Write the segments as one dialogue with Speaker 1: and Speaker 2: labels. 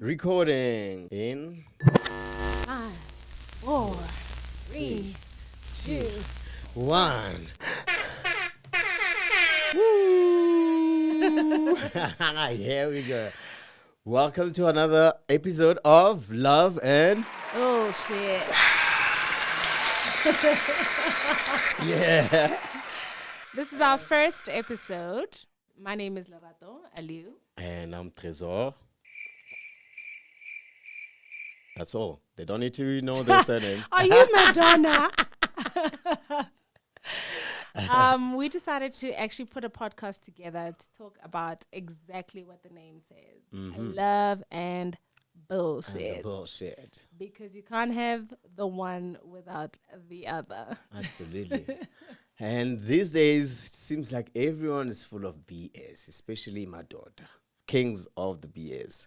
Speaker 1: Recording in
Speaker 2: 5, 4, 3, 2.
Speaker 1: 1. Woo! Here we go. Welcome to another episode of Love and
Speaker 2: BullShit.
Speaker 1: Yeah.
Speaker 2: This is our first episode. My name is Lerato, Aliu.
Speaker 1: And I'm Tresor. That's all. They don't need to know their surname.
Speaker 2: Are you Madonna? We decided to actually put a podcast together to talk about exactly what the name says. Love and BullShit.
Speaker 1: And the bullshit.
Speaker 2: Because you can't have the one without the other.
Speaker 1: Absolutely. And these days, it seems like everyone is full of BS, especially my daughter. Kings of the BS.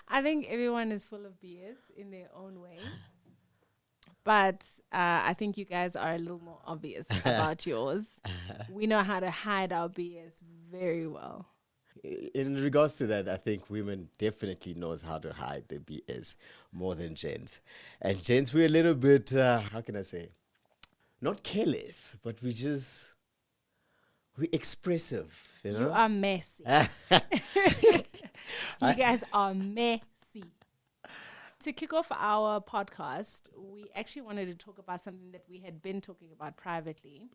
Speaker 2: I think everyone is full of BS in their own way. But I think you guys are a little more obvious about yours. We know how to hide our BS very well.
Speaker 1: In regards to that, I think women definitely knows how to hide their BS more than gents. And gents, we're a little bit, how can I say, not careless, but we're expressive, you know?
Speaker 2: You are messy. You guys are messy. To kick off our podcast, we actually wanted to talk about something that we had been talking about privately.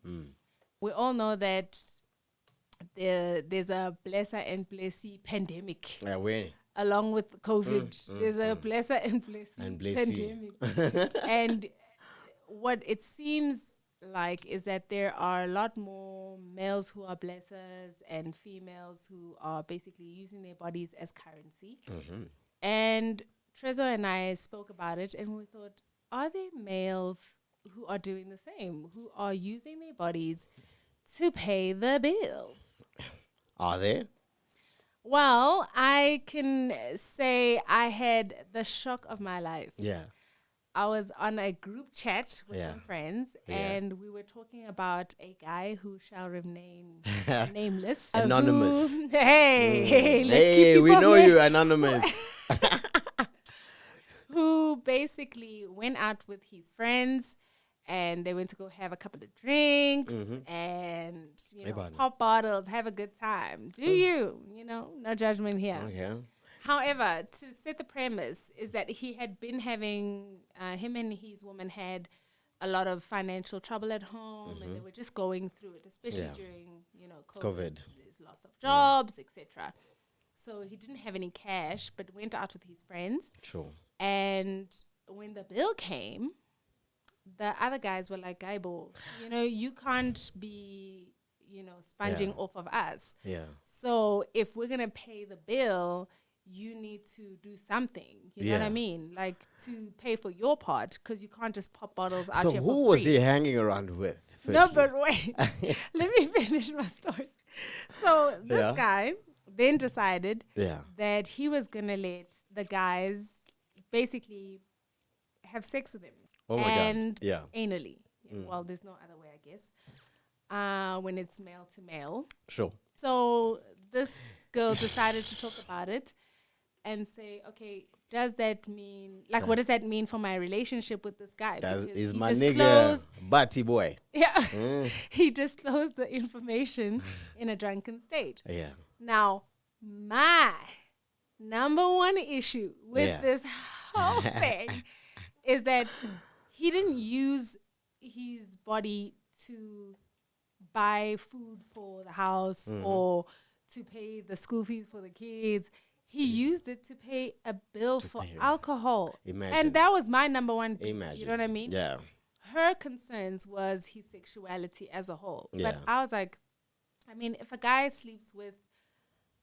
Speaker 2: We all know that there's a blesser and blessee pandemic.
Speaker 1: Yeah, we.
Speaker 2: Along with COVID, there's a blesser and blessee pandemic. And what it seems like is that there are a lot more males who are blessers and females who are basically using their bodies as currency. And Tresor and I spoke about it, and we thought, are there males who are doing the same, who are using their bodies to pay the bills?
Speaker 1: Are there?
Speaker 2: Well, I can say I had the shock of my life.
Speaker 1: Yeah.
Speaker 2: I was on a group chat with some friends, and we were talking about a guy who shall remain nameless.
Speaker 1: Anonymous.
Speaker 2: Hey, let's
Speaker 1: Hey,
Speaker 2: keep
Speaker 1: we
Speaker 2: people
Speaker 1: know
Speaker 2: name-
Speaker 1: you, Anonymous.
Speaker 2: Who basically went out with his friends, and they went to go have a couple of drinks and pop bottles, have a good time. Do you know, no judgment here.
Speaker 1: Okay.
Speaker 2: However, to set the premise is that he had been having, him and his woman had a lot of financial trouble at home, and they were just going through it, especially during, COVID. There's loss of jobs, etc. So he didn't have any cash, but went out with his friends.
Speaker 1: Sure.
Speaker 2: And when the bill came, the other guys were like, Gaibo, you can't be, sponging off of us.
Speaker 1: Yeah.
Speaker 2: So if we're going to pay the bill, you need to do something. You know what I mean? Like to pay for your part, because you can't just pop bottles out
Speaker 1: So
Speaker 2: here
Speaker 1: who
Speaker 2: for free.
Speaker 1: was he hanging around with?
Speaker 2: No,
Speaker 1: Firstly?
Speaker 2: but wait. Let me finish my story. So this guy then decided that he was going to let the guys basically have sex with him.
Speaker 1: Oh my
Speaker 2: and
Speaker 1: God. Yeah.
Speaker 2: Anally. Well, there's no other way, I guess. When it's male to male.
Speaker 1: Sure.
Speaker 2: So this girl decided to talk about it and say, okay, does that mean, like, what does that mean for my relationship with this guy?
Speaker 1: That
Speaker 2: Because
Speaker 1: is
Speaker 2: he
Speaker 1: my
Speaker 2: disclosed-
Speaker 1: nigga, Batty boy.
Speaker 2: Yeah. He disclosed the information in a drunken state.
Speaker 1: Yeah.
Speaker 2: Now, my number one issue with this whole thing is that he didn't use his body to buy food for the house or to pay the school fees for the kids. He used it to pay a bill for alcohol.
Speaker 1: Imagine.
Speaker 2: And that was my number one beef.
Speaker 1: Imagine.
Speaker 2: You know what I mean?
Speaker 1: Yeah.
Speaker 2: Her concerns was his sexuality as a whole.
Speaker 1: Yeah.
Speaker 2: But I was like, I mean, if a guy sleeps with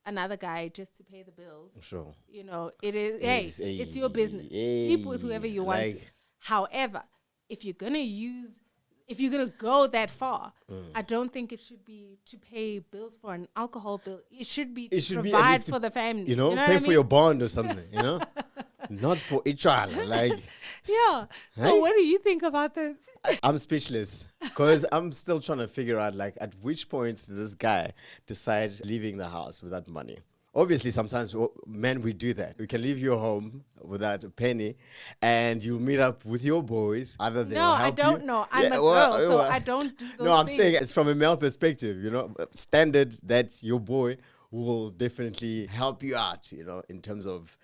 Speaker 2: another guy just to pay the bills,
Speaker 1: Sure.
Speaker 2: it is, it's your business. Sleep with whoever you want to. However, if you're going to go that far, I don't think it should be to pay bills for an alcohol bill. It should be to provide for the family.
Speaker 1: Pay
Speaker 2: what I
Speaker 1: for
Speaker 2: mean?
Speaker 1: your bond or something, Not for each other. Like,
Speaker 2: Yeah. So what do you think about this?
Speaker 1: I'm speechless because I'm still trying to figure out, like, at which point did this guy decide leaving the house without money? obviously sometimes men, we do that. We can leave your home without a penny and you meet up with your boys. Either they will help
Speaker 2: I don't
Speaker 1: you.
Speaker 2: know. I'm a girl, so I don't do those
Speaker 1: No, I'm
Speaker 2: things.
Speaker 1: saying it's from a male perspective, standard that your boy will definitely help you out, in terms of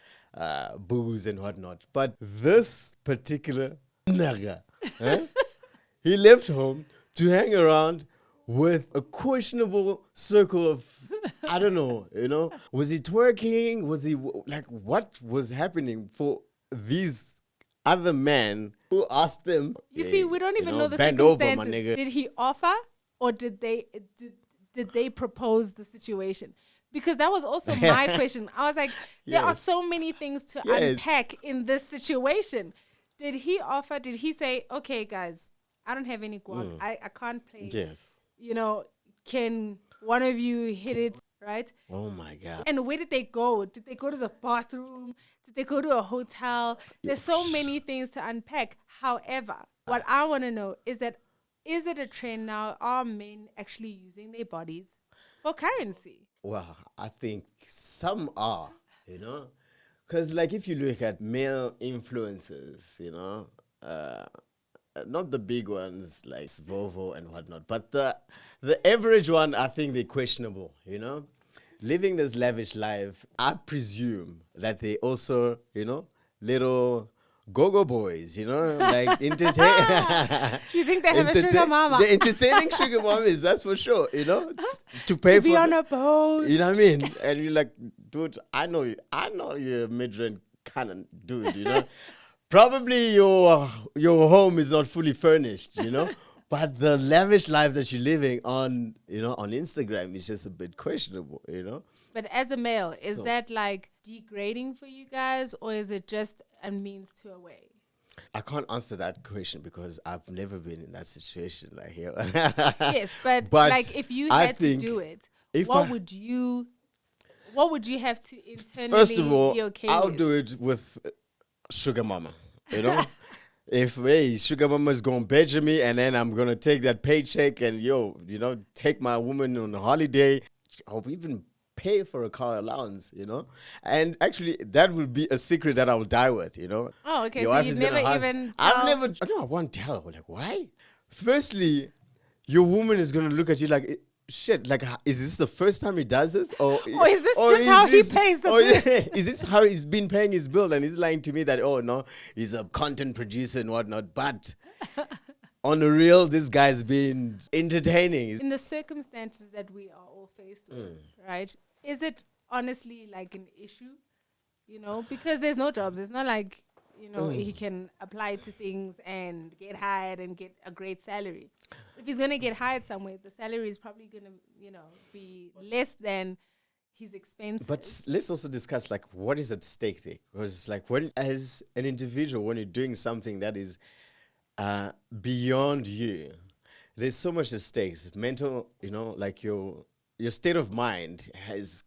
Speaker 1: booze and whatnot. But this particular nigga, he left home to hang around with a questionable circle of, I don't know, was he twerking? Was he, what was happening for these other men who asked him?
Speaker 2: You see, we don't even know the
Speaker 1: bend over,
Speaker 2: circumstances.
Speaker 1: my nigga.
Speaker 2: Did he offer or did they propose the situation? Because that was also my question. I was like, there are so many things to unpack in this situation. Did he offer? Did he say, okay, guys, I don't have any guac. I can't play.
Speaker 1: Yes.
Speaker 2: Can one of you hit it, right?
Speaker 1: Oh, my God.
Speaker 2: And where did they go? Did they go to the bathroom? Did they go to a hotel? There's so many things to unpack. However, what I want to know is that, is it a trend now? Are men actually using their bodies for currency?
Speaker 1: Well, I think some are, because if you look at male influencers, not the big ones like Svovo and whatnot, but the average one, I think they're questionable, Living this lavish life, I presume that they also, little go-go boys, like entertain.
Speaker 2: You think they have a sugar mama?
Speaker 1: The entertaining sugar mommies, that's for sure, to pay
Speaker 2: to be on a boat.
Speaker 1: You know what I mean? And you're like, dude, I know you're a mid-range kind of dude, Probably your home is not fully furnished, but the lavish life that you're living on, on Instagram is just a bit questionable,
Speaker 2: But as a male, is that degrading for you guys, or is it just a means to a way?
Speaker 1: I can't answer that question because I've never been in that situation here.
Speaker 2: Yes, but if you had to do it, what would you have to internally
Speaker 1: first of all,
Speaker 2: be okay
Speaker 1: I'll
Speaker 2: with?
Speaker 1: do it with sugar mama, If sugar mama is gonna badger me and then I'm gonna take that paycheck and take my woman on a holiday, I'll even pay for a car allowance, and actually that will be a secret that I will die with,
Speaker 2: Oh, okay.
Speaker 1: Your
Speaker 2: So
Speaker 1: wife
Speaker 2: you
Speaker 1: is
Speaker 2: never
Speaker 1: gonna
Speaker 2: even
Speaker 1: I won't tell her. Why? Firstly, your woman is gonna look at you like, shit, is this the first time he does this? Or
Speaker 2: is this just how he pays the bill?
Speaker 1: Is this how he's been paying his bill? And he's lying to me that, oh, no, he's a content producer and whatnot. But on the real, this guy's been entertaining.
Speaker 2: In the circumstances that we are all faced with, right? Is it honestly an issue? Because there's no jobs. It's not like, he can apply to things and get hired and get a great salary. If he's going to get hired somewhere, the salary is probably going to, be less than his expenses.
Speaker 1: But let's also discuss, what is at stake there? Because, when, as an individual, when you're doing something that is beyond you, there's so much at stake. Mental, your state of mind has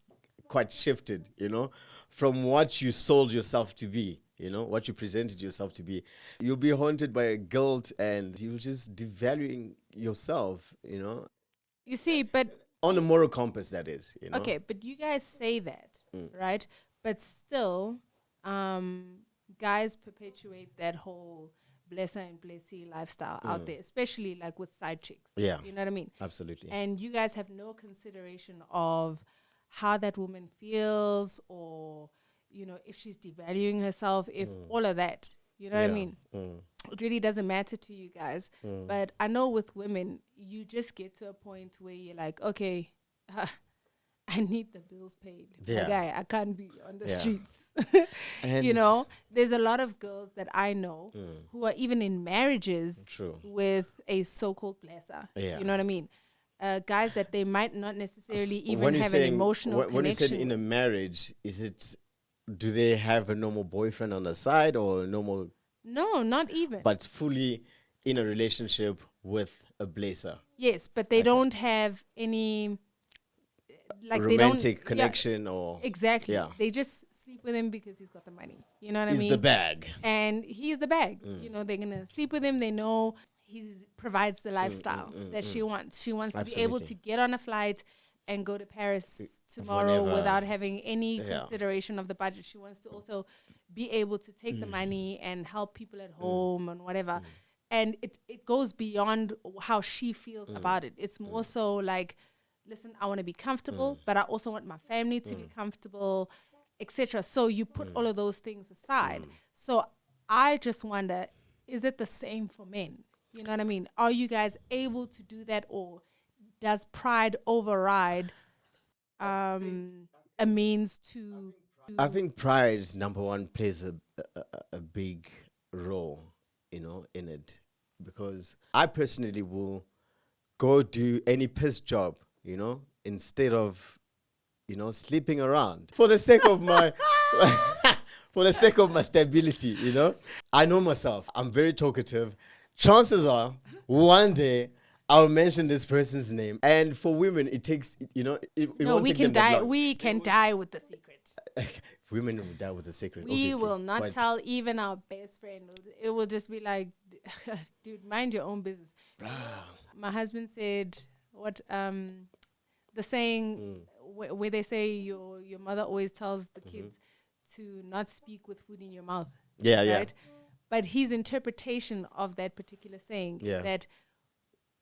Speaker 1: quite shifted, from what you sold yourself to be. What you presented yourself to be. You'll be haunted by a guilt and you're just devaluing yourself,
Speaker 2: You see, but...
Speaker 1: On a moral compass, that is,
Speaker 2: Okay, but you guys say that, right? But still, guys perpetuate that whole blesser and blessee lifestyle out there, especially with side chicks.
Speaker 1: Yeah.
Speaker 2: You know what I mean?
Speaker 1: Absolutely.
Speaker 2: And you guys have no consideration of how that woman feels or... if she's devaluing herself, if all of that, you know what I mean? It really doesn't matter to you guys. But I know with women, you just get to a point where you're like, okay, I need the bills paid.
Speaker 1: Yeah.
Speaker 2: I can't be on the
Speaker 1: Yeah.
Speaker 2: streets.
Speaker 1: And
Speaker 2: there's a lot of girls that I know who are even in marriages with a so-called blesser.
Speaker 1: Yeah.
Speaker 2: You know what I mean? Guys that they might not necessarily even have an emotional connection.
Speaker 1: When you said in a marriage, is it... Do they have a normal boyfriend on the side or a normal...
Speaker 2: No, not even.
Speaker 1: But fully in a relationship with a blazer?
Speaker 2: Yes, but they don't have any...
Speaker 1: romantic connection or...
Speaker 2: Exactly.
Speaker 1: Yeah.
Speaker 2: They just sleep with him because he's got the money. You know what I mean?
Speaker 1: He's the bag.
Speaker 2: And he's the bag. They're going to sleep with him. They know he provides the lifestyle that she wants. She wants to be able to get on a flight and go to Paris tomorrow
Speaker 1: Whenever.
Speaker 2: without having any consideration of the budget. She wants to also be able to take the money and help people at home and whatever. And it goes beyond how she feels about it. It's more so like, listen, I want to be comfortable, but I also want my family to be comfortable, etc. So you put all of those things aside. So I just wonder, is it the same for men? You know what I mean? Are you guys able to do that, or does pride override a means to...
Speaker 1: I think pride, number one, plays a big role, in it. Because I personally will go do any piss job, instead of, sleeping around. For the sake of my... for the sake of my stability, I know myself. I'm very talkative. Chances are, one day, I'll mention this person's name. And for women, it takes,
Speaker 2: we can die. We can die with the secret.
Speaker 1: Women will die with the secret.
Speaker 2: We will not tell even our best friend. It will just be like, dude, mind your own business. My husband said, the saying where they say your mother always tells the kids to not speak with food in your mouth.
Speaker 1: Yeah,
Speaker 2: right?
Speaker 1: yeah.
Speaker 2: But his interpretation of that particular saying, that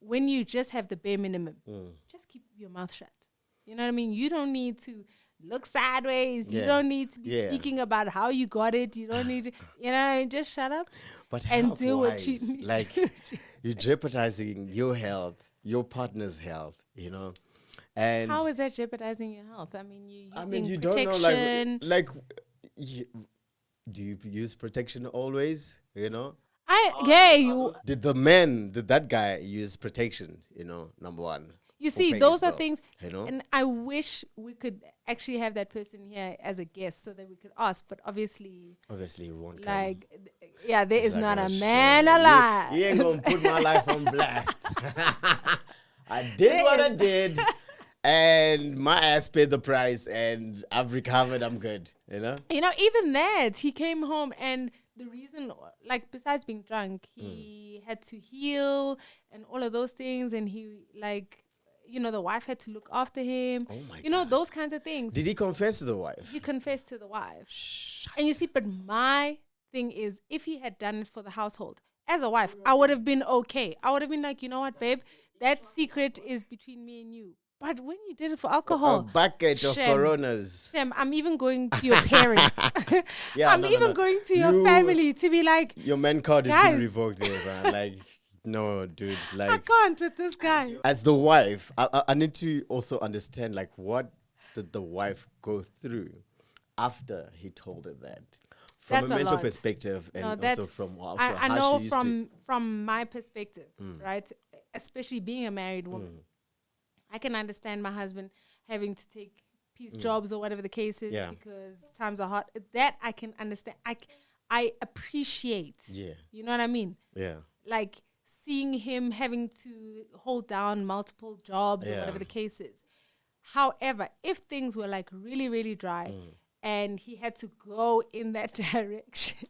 Speaker 2: when you just have the bare minimum, just keep your mouth shut. You know what I mean? You don't need to look sideways. You don't need to be speaking about how you got it. You don't need to, you know what I mean? Just shut up and do what you need.
Speaker 1: Like, you're jeopardizing your health, your partner's health, And
Speaker 2: how is that jeopardizing your health? I mean, you're using
Speaker 1: you
Speaker 2: protection.
Speaker 1: don't know, do you use protection always, Did that guy use protection, number one?
Speaker 2: You see, those are things, and I wish we could actually have that person here as a guest so that we could ask, but obviously
Speaker 1: it won't
Speaker 2: come. There is not a man alive.
Speaker 1: You ain't gonna put my life on blast. I did what I did, and my ass paid the price, and I've recovered. I'm good,
Speaker 2: even that, he came home, and the reason, besides being drunk, he had to heal and all of those things, and he, the wife had to look after him. Oh my God. Those kinds of things.
Speaker 1: Did he confess to the wife?
Speaker 2: He confessed to the wife. And you see, but my thing is, if he had done it for the household, as a wife, I would have been okay. I would have been like, you know what, babe? That secret is between me and you. But when you did it for alcohol,
Speaker 1: a bucket of Coronas.
Speaker 2: Shem, I'm even going to your parents. I'm even going to your family to be like,
Speaker 1: your man card is being revoked there, man. No, dude.
Speaker 2: I can't with this guy.
Speaker 1: As the wife, I need to also understand, what did the wife go through after he told her that? From a mental perspective, and also from
Speaker 2: I know from my perspective, right? Especially being a married woman, I can understand my husband having to take piece jobs or whatever the case is because times are hard. That I can understand. I appreciate. Yeah. You know what I mean? Yeah. Seeing him having to hold down multiple jobs or whatever the case is. However, if things were really, really dry and he had to go in that direction,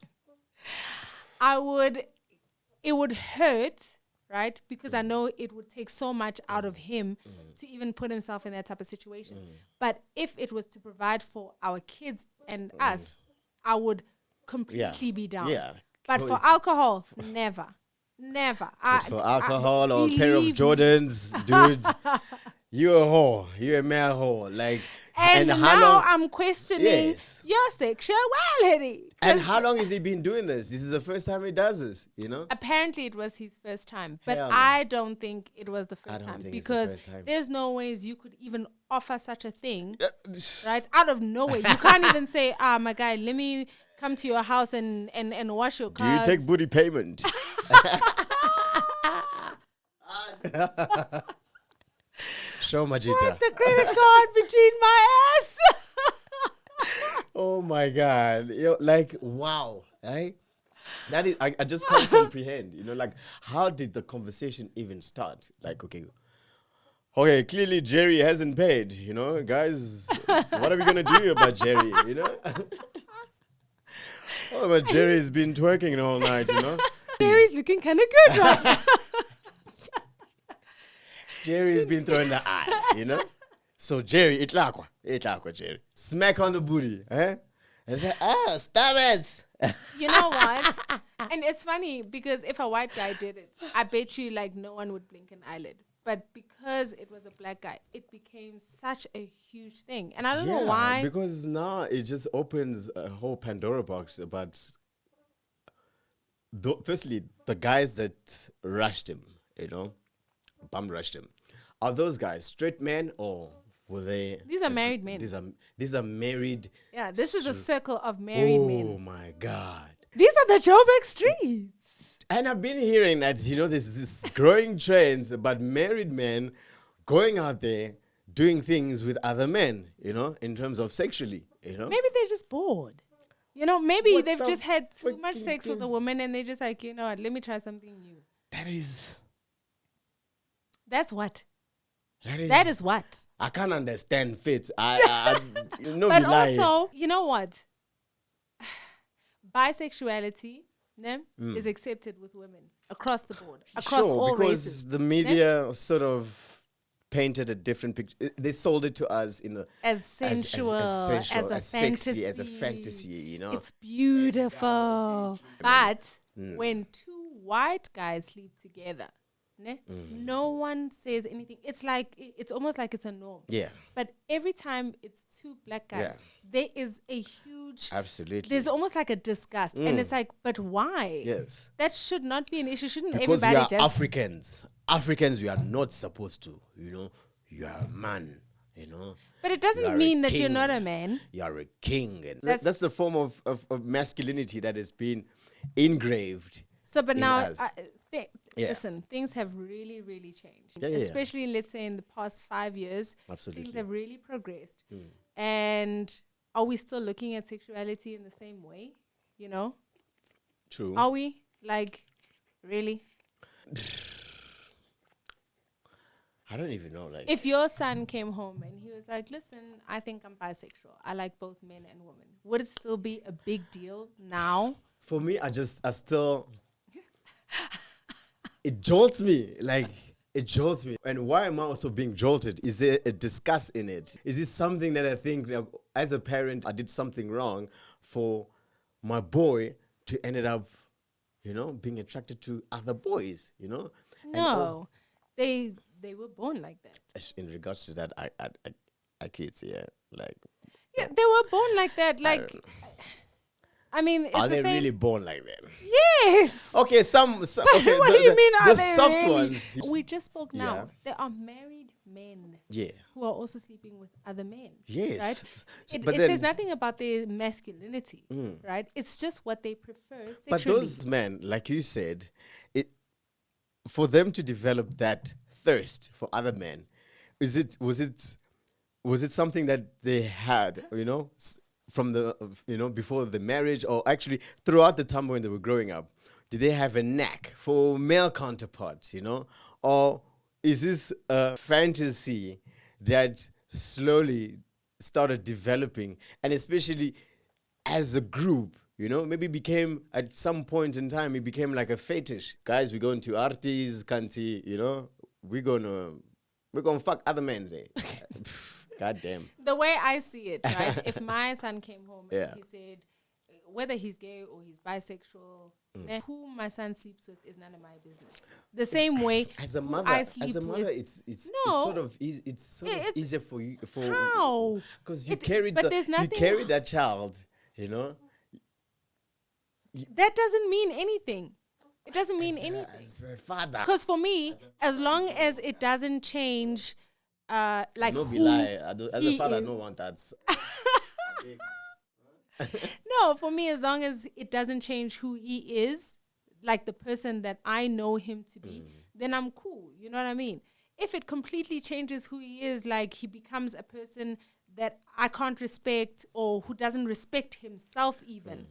Speaker 2: it would hurt, right? Because I know it would take so much out of him to even put himself in that type of situation. But if it was to provide for our kids and us, I would completely be down. Yeah. But for alcohol, never. Never.
Speaker 1: For alcohol or a pair of Jordans, dude, you're a whore. You're a male whore.
Speaker 2: And now I'm questioning your sexuality.
Speaker 1: And how long has he been doing this? This is the first time he does this,
Speaker 2: Apparently it was his first time. But I don't think it was the first time. Because there's no ways you could even offer such a thing. Right? Out of nowhere. You can't even say, my guy, let me come to your house and wash your cars.
Speaker 1: Do you take booty payment? Show Majita.
Speaker 2: Swipe the credit card between my ass.
Speaker 1: Oh my God. Wow. That is, I just can't comprehend. How did the conversation even start? Okay, clearly Jerry hasn't paid, guys. What are we going to do about Jerry, Oh, but Jerry's been twerking all night,
Speaker 2: Jerry's looking kind of good right now.
Speaker 1: Jerry's been throwing the eye, So Jerry, itlakwa, Jerry. Smack on the booty, eh? And say, stop it.
Speaker 2: You know what? And it's funny because if a white guy did it, I bet you like no one would blink an eyelid. But because it was a black guy, it became such a huge thing. And I don't know why.
Speaker 1: Because now it just opens a whole Pandora box about, firstly, the guys that rushed him, bum rushed him. Are those guys straight men or were they?
Speaker 2: These are married men.
Speaker 1: These are married.
Speaker 2: Yeah, this is a circle of married men.
Speaker 1: Oh my God.
Speaker 2: These are the Joburg streets.
Speaker 1: And I've been hearing that, there's this growing trends about married men going out there doing things with other men, in terms of sexually,
Speaker 2: Maybe they're just bored. Maybe
Speaker 1: What
Speaker 2: they've
Speaker 1: the
Speaker 2: just had too much
Speaker 1: fucking
Speaker 2: sex with
Speaker 1: thing?
Speaker 2: a woman and they're just like, what, let me try something new. That's what. That is what.
Speaker 1: I can't understand fits. I
Speaker 2: but also, you know what? Bisexuality is accepted with women across the board, across all
Speaker 1: because
Speaker 2: races.
Speaker 1: The media sort of painted a different picture. They sold it to us
Speaker 2: as sensual, as a fantasy,
Speaker 1: sexy, as a fantasy.
Speaker 2: It's beautiful. But when two white guys sleep together, no one says anything. It's almost like it's a norm.
Speaker 1: Yeah.
Speaker 2: But every time it's two black guys, there is a huge...
Speaker 1: Absolutely.
Speaker 2: There's almost like a disgust. And it's like, but why?
Speaker 1: Yes.
Speaker 2: That should not be an issue. Shouldn't
Speaker 1: because
Speaker 2: everybody
Speaker 1: we are
Speaker 2: just...
Speaker 1: Africans. Africans, we are not supposed to, You are a man,
Speaker 2: But it doesn't mean that you're not a man.
Speaker 1: You are a king. And that's the form of masculinity that has been engraved.
Speaker 2: So, but now...
Speaker 1: us.
Speaker 2: Listen, things have really, really changed. Especially, let's say, in the past 5 years.
Speaker 1: Absolutely.
Speaker 2: Things have really progressed. And are we still looking at sexuality in the same way?
Speaker 1: True.
Speaker 2: Are we? Really?
Speaker 1: I don't even know.
Speaker 2: If your son came home and he was like, listen, I think I'm bisexual. I like both men and women. Would it still be a big deal now?
Speaker 1: For me, I still... It jolts me. It jolts me. And why am I also being jolted? Is there a disgust in it? Is this something that I think, as a parent, I did something wrong for my boy to end up, being attracted to other boys,
Speaker 2: No, they were born like that.
Speaker 1: In regards to that, I kids,
Speaker 2: Yeah, they were born like that. I mean, it's
Speaker 1: are
Speaker 2: the
Speaker 1: they
Speaker 2: same.
Speaker 1: Really born like that?
Speaker 2: Yes.
Speaker 1: Okay, some okay,
Speaker 2: what do you mean? Are
Speaker 1: the
Speaker 2: they
Speaker 1: soft
Speaker 2: really?
Speaker 1: ones?
Speaker 2: We just spoke now. There are married men.
Speaker 1: Yeah.
Speaker 2: Who are also sleeping with other men.
Speaker 1: Yes.
Speaker 2: Right. It
Speaker 1: But
Speaker 2: says nothing about their masculinity. Right. It's just what they prefer sexually.
Speaker 1: But those men, like you said, for them to develop that thirst for other men, was it something that they had? From the, before the marriage, or actually throughout the time when they were growing up, did they have a knack for male counterparts, or is this a fantasy that slowly started developing, and especially as a group, maybe became, at some point in time, it became like a fetish. Guys, we're going to arties, kanti, we're gonna fuck other men, God damn.
Speaker 2: The way I see it, right? If my son came home and he said, whether he's gay or he's bisexual, who my son sleeps with is none of my business. The same way
Speaker 1: as a mother, it's sort of easier for you.
Speaker 2: How?
Speaker 1: Because you carry that child, That
Speaker 2: doesn't mean anything. It doesn't mean anything.
Speaker 1: As a father.
Speaker 2: Because for me, as long as it doesn't change.
Speaker 1: No be lie. As a father, I don't want that.
Speaker 2: No, for me, as long as it doesn't change who he is, like the person that I know him to be, then I'm cool. You know what I mean? If it completely changes who he is, like he becomes a person that I can't respect or who doesn't respect himself even,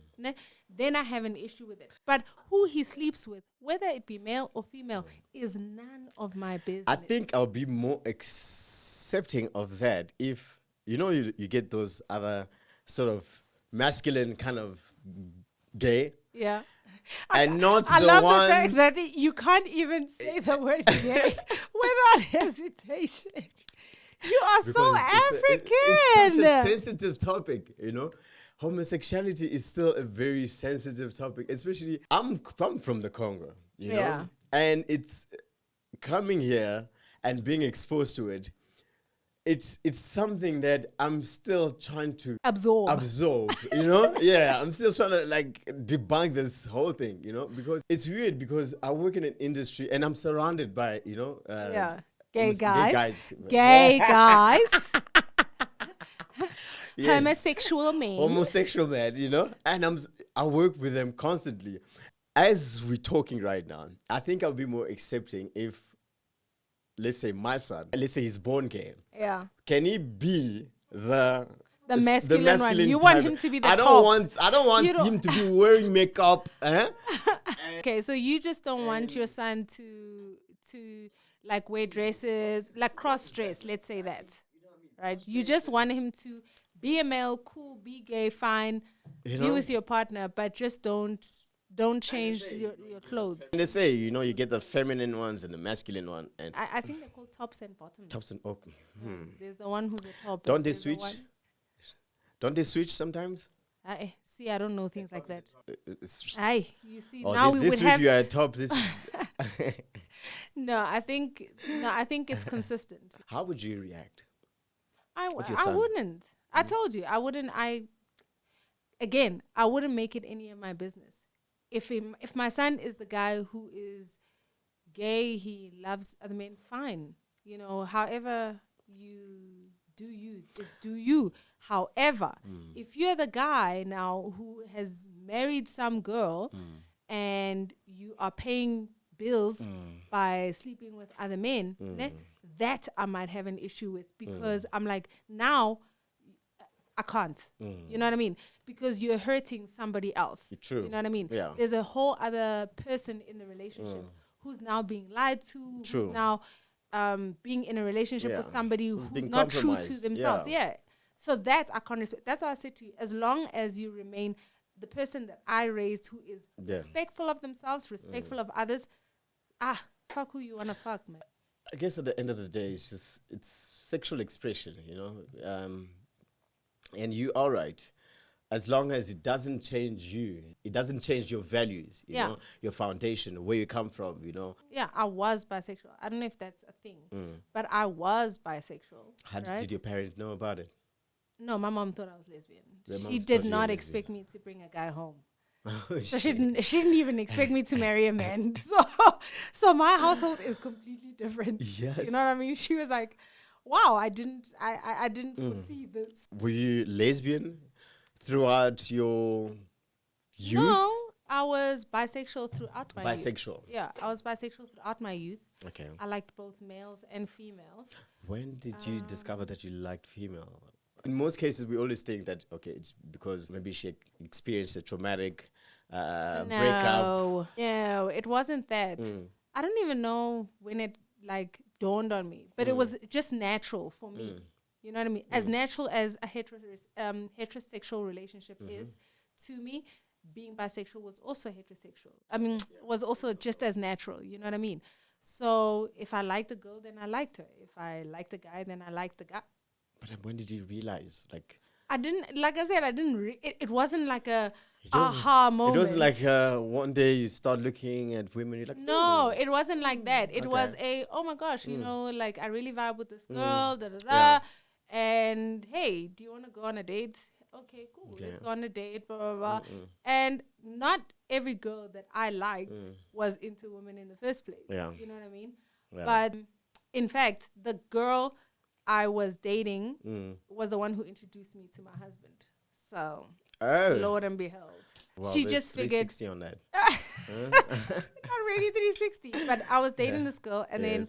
Speaker 2: then I have an issue with it. But who he sleeps with, whether it be male or female, is none of my business.
Speaker 1: I think I'll be more accepting of that if, you get those other sort of masculine kind of gay.
Speaker 2: Yeah.
Speaker 1: And not
Speaker 2: I
Speaker 1: the
Speaker 2: love
Speaker 1: one...
Speaker 2: the fact that you can't even say the word gay without hesitation. You are so African.
Speaker 1: It's such a sensitive topic, you know. Homosexuality is still a very sensitive topic, especially I'm from the Congo, you know, and it's coming here and being exposed to it. It's something that I'm still trying to absorb, you know? Yeah, I'm still trying to like debunk this whole thing, you know, because it's weird because I work in an industry and I'm surrounded by, you know,
Speaker 2: gay guys.
Speaker 1: Yes.
Speaker 2: Homosexual men,
Speaker 1: you know, and I work with them constantly. As we're talking right now, I think I'll be more accepting if, let's say my son, let's say he's born gay.
Speaker 2: Yeah.
Speaker 1: Can he be the
Speaker 2: masculine one? You
Speaker 1: type?
Speaker 2: want him to be the
Speaker 1: I
Speaker 2: top.
Speaker 1: I don't want him to be wearing makeup.
Speaker 2: Okay, so you just don't want your son to like wear dresses, like cross dress, let's say that. Right? You just want him to be a male, cool, be gay, fine, be with your partner, but just don't change your clothes.
Speaker 1: And they say, you know, you get the feminine ones and the masculine one. And
Speaker 2: I think they're called tops and bottoms.
Speaker 1: Tops and
Speaker 2: There's the one who's a top.
Speaker 1: Don't they switch? Don't they switch sometimes?
Speaker 2: See, I don't know things like that. You see,
Speaker 1: oh,
Speaker 2: now we would have...
Speaker 1: you are a top, this
Speaker 2: No, I think it's consistent.
Speaker 1: How would you react?
Speaker 2: I wouldn't. I told you, I wouldn't. I wouldn't make it any of my business. If my son is the guy who is gay, he loves other men, fine. You know, however you do you. However, if you're the guy now who has married some girl and you are paying bills by sleeping with other men, that I might have an issue with, because I'm like, now I can't. You know what I mean? Because you're hurting somebody else.
Speaker 1: True.
Speaker 2: You know what I mean?
Speaker 1: Yeah.
Speaker 2: There's a whole other person in the relationship who's now being lied to,
Speaker 1: True.
Speaker 2: who's now being in a relationship with somebody who's not true to themselves. Yeah. So that I can't respect. That's why I said to you, as long as you remain the person that I raised, who is respectful of themselves, respectful of others, fuck who you want to fuck, man.
Speaker 1: I guess at the end of the day, it's sexual expression, you know? And you are right. As long as it doesn't change you, it doesn't change your values, you know, your foundation, where you come from, you know.
Speaker 2: Yeah, I was bisexual. I don't know if that's a thing, but I was bisexual.
Speaker 1: How did your parents know about it?
Speaker 2: No, my mom thought I was lesbian. She did not expect me to bring a guy home. So she didn't even expect me to marry a man. So my household is completely different.
Speaker 1: Yes.
Speaker 2: You know what I mean? She was like, wow, I didn't foresee this.
Speaker 1: Were you lesbian throughout your youth?
Speaker 2: No, I was bisexual throughout my youth.
Speaker 1: Bisexual?
Speaker 2: Yeah, I was bisexual throughout my youth.
Speaker 1: Okay.
Speaker 2: I liked both males and females.
Speaker 1: When did you discover that you liked female? In most cases, we always think that, okay, it's because maybe she experienced a traumatic breakup.
Speaker 2: No, it wasn't that. I don't even know when it like dawned on me, but it was just natural for me. You know what I mean? As natural as a heterosexual relationship is to me, being bisexual was also heterosexual. I mean, was also just as natural. You know what I mean? So if I liked a girl, then I liked her. If I liked a guy, then I liked the guy.
Speaker 1: But when did you realize? Like,
Speaker 2: I didn't, like I said, I didn't, it wasn't like a aha moment.
Speaker 1: It wasn't like one day you start looking at women, you're like,
Speaker 2: no, it wasn't like that. It was oh my gosh, you know, like I really vibe with this girl, and hey, do you want to go on a date? Okay, cool, let's go on a date, blah, blah, blah. And not every girl that I liked was into women in the first place. You know what I mean? But in fact, the girl I was dating was the one who introduced me to my husband. So, Lord and behold.
Speaker 1: Well,
Speaker 2: she just figured
Speaker 1: 360 on that.
Speaker 2: Not really 360, but I was dating this girl, and then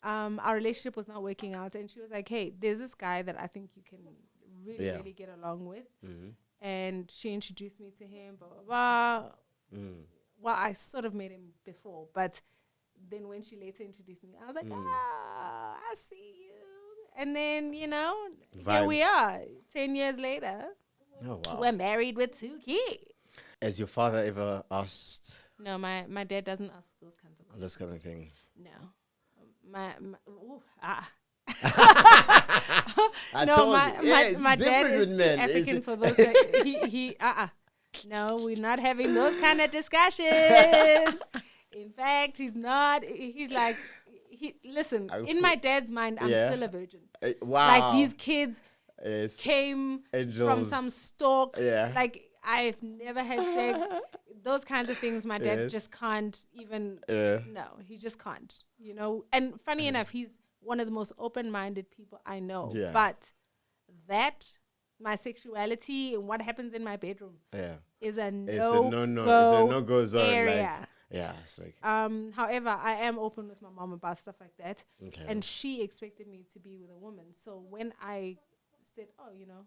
Speaker 2: our relationship was not working out, and she was like, hey, there's this guy that I think you can really get along with. And she introduced me to him, blah, blah, blah. Well, I sort of met him before, but then when she later introduced me, I was like, I see you. And then, you know, here we are, 10 years later.
Speaker 1: Oh, wow.
Speaker 2: We're married with 2 kids.
Speaker 1: Has your father ever asked?
Speaker 2: No, my dad doesn't ask those kinds of questions.
Speaker 1: Those kind of things?
Speaker 2: No.
Speaker 1: I
Speaker 2: No,
Speaker 1: told
Speaker 2: my
Speaker 1: you. Yeah, it's
Speaker 2: my dad
Speaker 1: different
Speaker 2: is
Speaker 1: with
Speaker 2: too
Speaker 1: men.
Speaker 2: African for those. He No, we're not having those kind of discussions. In fact, he's not. He's like, listen. In my dad's mind, I'm
Speaker 1: Yeah.
Speaker 2: still a virgin.
Speaker 1: Wow.
Speaker 2: Like these kids
Speaker 1: Yes.
Speaker 2: came from
Speaker 1: Angels.
Speaker 2: some stalk.
Speaker 1: Yeah.
Speaker 2: Like I've never had sex. Those kinds of things, my dad
Speaker 1: Yes.
Speaker 2: just can't even.
Speaker 1: Yeah.
Speaker 2: No, he just can't. You know. And funny enough, he's one of the most open-minded people I know.
Speaker 1: Yeah.
Speaker 2: But my sexuality and what happens in my bedroom
Speaker 1: Yeah.
Speaker 2: is a
Speaker 1: It's a no-go zone.
Speaker 2: area.
Speaker 1: Like, yeah, it's like,
Speaker 2: However, I am open with my mom about stuff like that.
Speaker 1: okay.
Speaker 2: And she expected me to be with a woman. So when I said, oh, you know,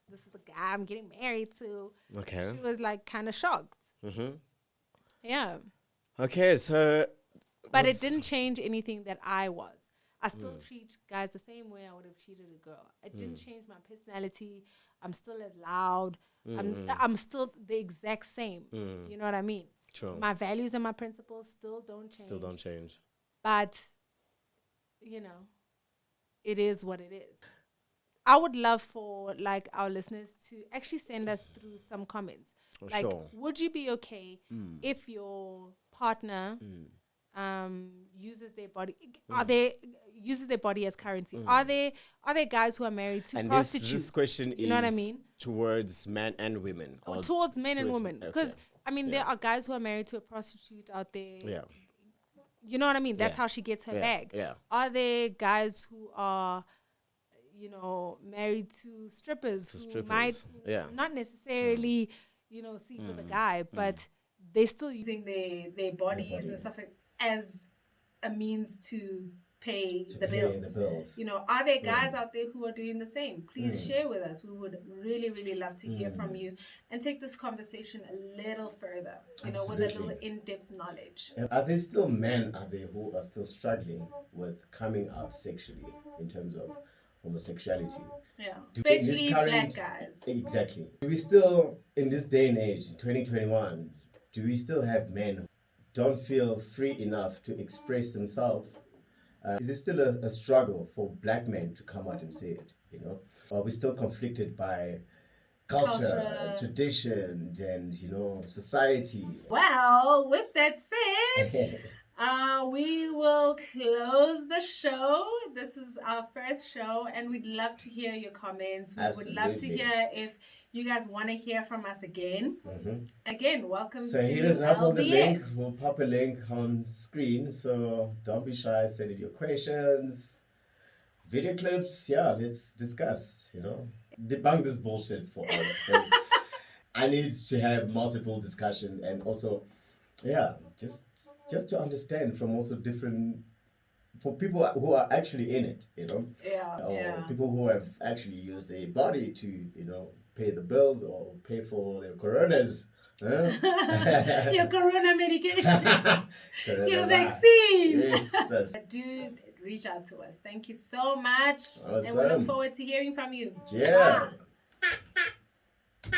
Speaker 2: this is the guy I'm getting married to,
Speaker 1: Okay.
Speaker 2: she was like kind of shocked.
Speaker 1: Mm-hmm.
Speaker 2: Yeah.
Speaker 1: Okay, so.
Speaker 2: But it didn't change anything that I was. I still treat guys the same way I would have treated a girl. It didn't change my personality. I'm still as loud. I'm still the exact same. You know what I mean?
Speaker 1: True.
Speaker 2: My values and my principles still don't change.
Speaker 1: Still don't change.
Speaker 2: But, you know, it is what it is. I would love for like our listeners to actually send us through some comments. Like,
Speaker 1: Sure.
Speaker 2: would you be okay if your partner uses their body? Uses their body as currency? Are there guys who are married to
Speaker 1: And
Speaker 2: prostitutes?
Speaker 1: this question
Speaker 2: you know what I mean?
Speaker 1: Towards men and women.
Speaker 2: Or towards men and
Speaker 1: towards-
Speaker 2: women.
Speaker 1: okay.
Speaker 2: Because I mean, there are guys who are married to a prostitute out there.
Speaker 1: Yeah.
Speaker 2: You know what I mean? That's
Speaker 1: Yeah.
Speaker 2: how she gets her
Speaker 1: Yeah.
Speaker 2: bag.
Speaker 1: Yeah.
Speaker 2: Are there guys who are, you know, married to strippers who might not necessarily, you know, sleep with a guy, but they're still using their bodies and stuff like as a means to pay the bills. You know, are there guys out there who are doing the same? Please share with us. We would really, really love to hear from you and take this conversation a little further, you know, with a little in-depth knowledge.
Speaker 1: Are there still men out there who are still struggling with coming out sexually in terms of homosexuality?
Speaker 2: Yeah,
Speaker 1: In
Speaker 2: especially
Speaker 1: this current-
Speaker 2: black guys.
Speaker 1: Exactly. Do we still, in this day and age, 2021, do we still have men who don't feel free enough to express themselves? Is it still a struggle for black men to come out and say it, you know? Or are we still conflicted by culture, tradition, and, you know, society?
Speaker 2: Well, with that said, we will close the show. This is our first show, and we'd love to hear your comments. We would love to hear if you guys want to hear from us again. Again, welcome to
Speaker 1: So hit us up on the link.
Speaker 2: LBS.
Speaker 1: We'll pop a link on screen. So don't be shy. Send in your questions, video clips. Yeah, let's discuss. You know, debunk this bullshit for us. 'Cause I need to have multiple discussion and also, yeah, just to understand from also different. For people who are actually in it, you know, or people who have actually used their body to, you know, pay the bills or pay for their coronas.
Speaker 2: Your corona medication. Your vaccine.
Speaker 1: Yes.
Speaker 2: Do reach out to us. Thank you so much.
Speaker 1: Awesome.
Speaker 2: And we look forward to hearing from you.
Speaker 1: Yeah.
Speaker 2: Mwah.